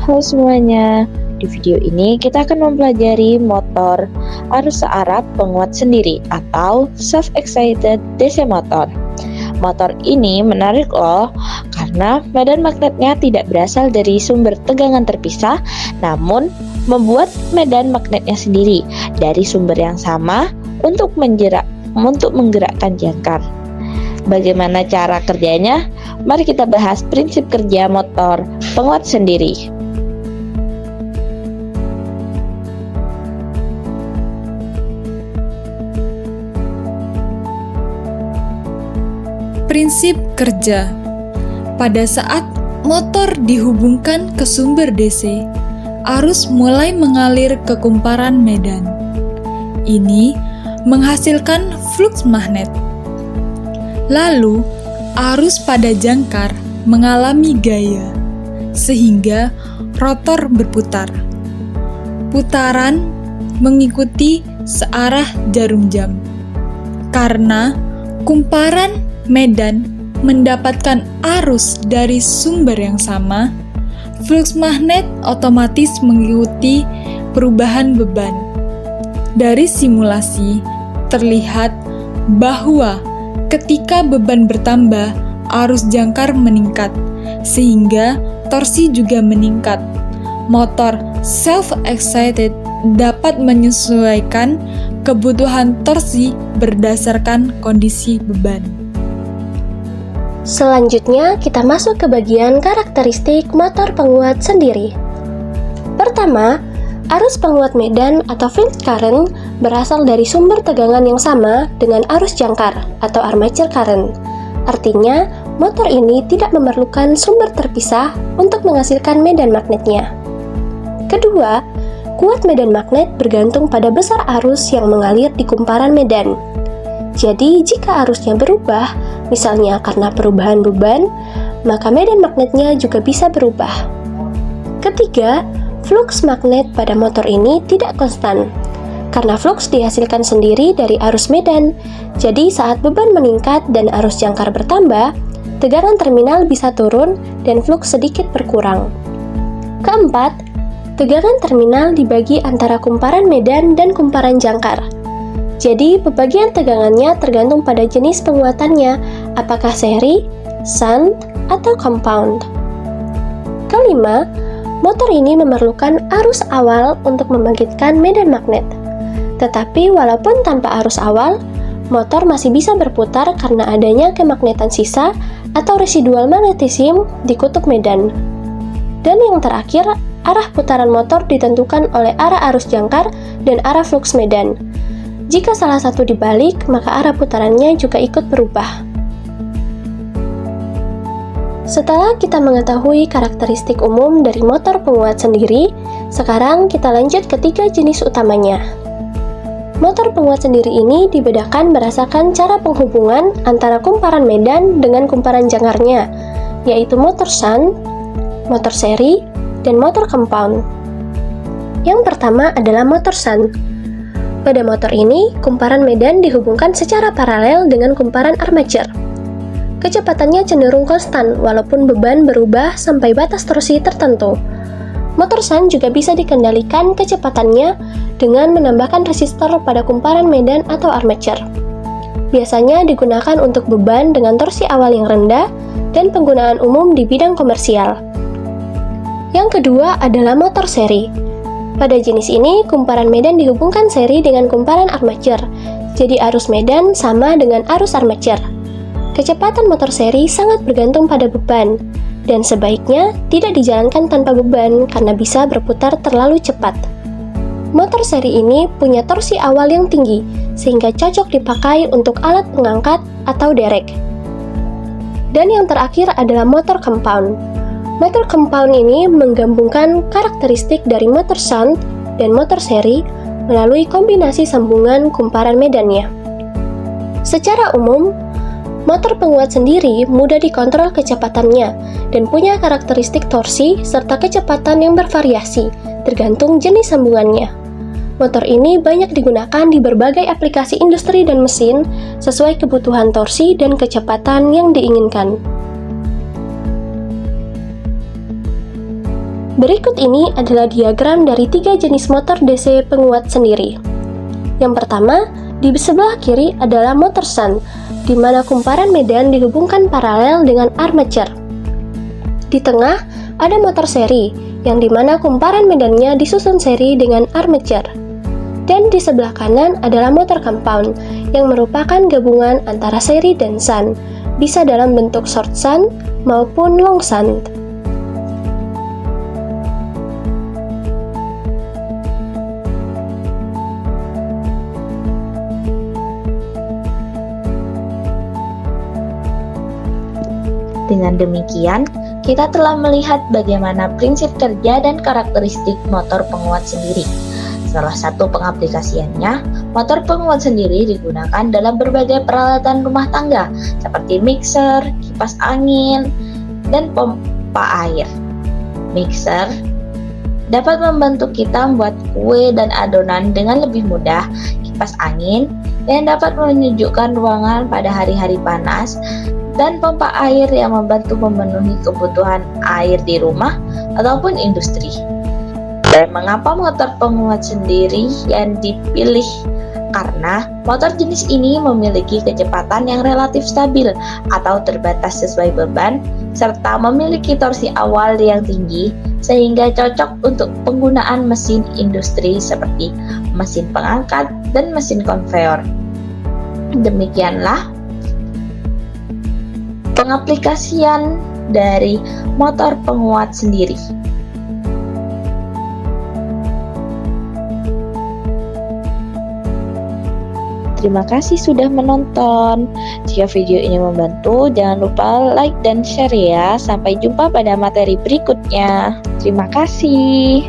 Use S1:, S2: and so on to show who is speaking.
S1: Halo semuanya, di video ini kita akan mempelajari motor arus searah penguat sendiri atau self-excited DC motor. Motor ini menarik loh, karena medan magnetnya tidak berasal dari sumber tegangan terpisah, namun membuat medan magnetnya sendiri dari sumber yang sama untuk menggerakkan jangkar. Bagaimana cara kerjanya? Mari kita bahas prinsip kerja motor penguat sendiri.
S2: Prinsip kerja. Pada saat motor dihubungkan ke sumber DC, arus mulai mengalir ke kumparan medan. Ini menghasilkan fluks magnet. Lalu, arus pada jangkar mengalami gaya, sehingga rotor berputar. Putaran mengikuti searah jarum jam. Karena kumparan medan mendapatkan arus dari sumber yang sama, fluks magnet otomatis mengikuti perubahan beban. Dari simulasi, terlihat bahwa ketika beban bertambah, arus jangkar meningkat, sehingga torsi juga meningkat. Motor self-excited dapat menyesuaikan kebutuhan torsi berdasarkan kondisi beban.
S3: Selanjutnya, kita masuk ke bagian karakteristik motor penguat sendiri. Pertama, arus penguat medan atau field current berasal dari sumber tegangan yang sama dengan arus jangkar atau armature current. Artinya, motor ini tidak memerlukan sumber terpisah untuk menghasilkan medan magnetnya. Kedua, kuat medan magnet bergantung pada besar arus yang mengalir di kumparan medan. Jadi, jika arusnya berubah, misalnya karena perubahan beban, maka medan magnetnya juga bisa berubah. Ketiga, fluks magnet pada motor ini tidak konstan, karena fluks dihasilkan sendiri dari arus medan. Jadi, saat beban meningkat dan arus jangkar bertambah, tegangan terminal bisa turun dan fluks sedikit berkurang. Keempat, tegangan terminal dibagi antara kumparan medan dan kumparan jangkar. Jadi, pembagian tegangannya tergantung pada jenis penguatannya, apakah seri, shunt, atau compound. Kelima, motor ini memerlukan arus awal untuk membangkitkan medan magnet. Tetapi, walaupun tanpa arus awal, motor masih bisa berputar karena adanya kemagnetan sisa atau residual magnetisme di kutub medan. Dan yang terakhir, arah putaran motor ditentukan oleh arah arus jangkar dan arah fluks medan. Jika salah satu dibalik, maka arah putarannya juga ikut berubah. Setelah kita mengetahui karakteristik umum dari motor penguat sendiri, sekarang kita lanjut ke 3 jenis utamanya. Motor penguat sendiri ini dibedakan berdasarkan cara penghubungan antara kumparan medan dengan kumparan jangkarnya, yaitu motor shunt, motor seri, dan motor compound. Yang pertama adalah motor shunt. Pada motor ini, kumparan medan dihubungkan secara paralel dengan kumparan armature. Kecepatannya cenderung konstan walaupun beban berubah sampai batas torsi tertentu. Motor shunt juga bisa dikendalikan kecepatannya dengan menambahkan resistor pada kumparan medan atau armature. Biasanya digunakan untuk beban dengan torsi awal yang rendah dan penggunaan umum di bidang komersial. Yang kedua adalah motor seri. Pada jenis ini, kumparan medan dihubungkan seri dengan kumparan armature, jadi arus medan sama dengan arus armature. Kecepatan motor seri sangat bergantung pada beban, dan sebaiknya tidak dijalankan tanpa beban karena bisa berputar terlalu cepat. Motor seri ini punya torsi awal yang tinggi, sehingga cocok dipakai untuk alat pengangkat atau derek. Dan yang terakhir adalah motor compound. Motor compound ini menggabungkan karakteristik dari motor shunt dan motor seri melalui kombinasi sambungan kumparan medannya. Secara umum, motor penguat sendiri mudah dikontrol kecepatannya dan punya karakteristik torsi serta kecepatan yang bervariasi tergantung jenis sambungannya. Motor ini banyak digunakan di berbagai aplikasi industri dan mesin sesuai kebutuhan torsi dan kecepatan yang diinginkan. Berikut ini adalah diagram dari 3 jenis motor DC penguat sendiri. Yang pertama, di sebelah kiri adalah motor shunt, di mana kumparan medan dihubungkan paralel dengan armature. Di tengah, ada motor seri, yang dimana kumparan medannya disusun seri dengan armature. Dan di sebelah kanan adalah motor compound, yang merupakan gabungan antara seri dan shunt, bisa dalam bentuk short shunt maupun long shunt.
S1: Dengan demikian, kita telah melihat bagaimana prinsip kerja dan karakteristik motor penguat sendiri. Salah satu pengaplikasiannya, motor penguat sendiri digunakan dalam berbagai peralatan rumah tangga seperti mixer, kipas angin, dan pompa air. Mixer dapat membantu kita membuat kue dan adonan dengan lebih mudah. Kipas angin yang dapat menyejukkan ruangan pada hari-hari panas, dan pompa air yang membantu memenuhi kebutuhan air di rumah ataupun industri. Dan mengapa motor penguat sendiri yang dipilih? Karena motor jenis ini memiliki kecepatan yang relatif stabil atau terbatas sesuai beban, serta memiliki torsi awal yang tinggi, sehingga cocok untuk penggunaan mesin industri seperti mesin pengangkat dan mesin konveyor. Demikianlah pengaplikasian dari motor penguat sendiri. Terima kasih sudah menonton. Jika video ini membantu, jangan lupa like dan share ya. Sampai jumpa pada materi berikutnya. Terima kasih.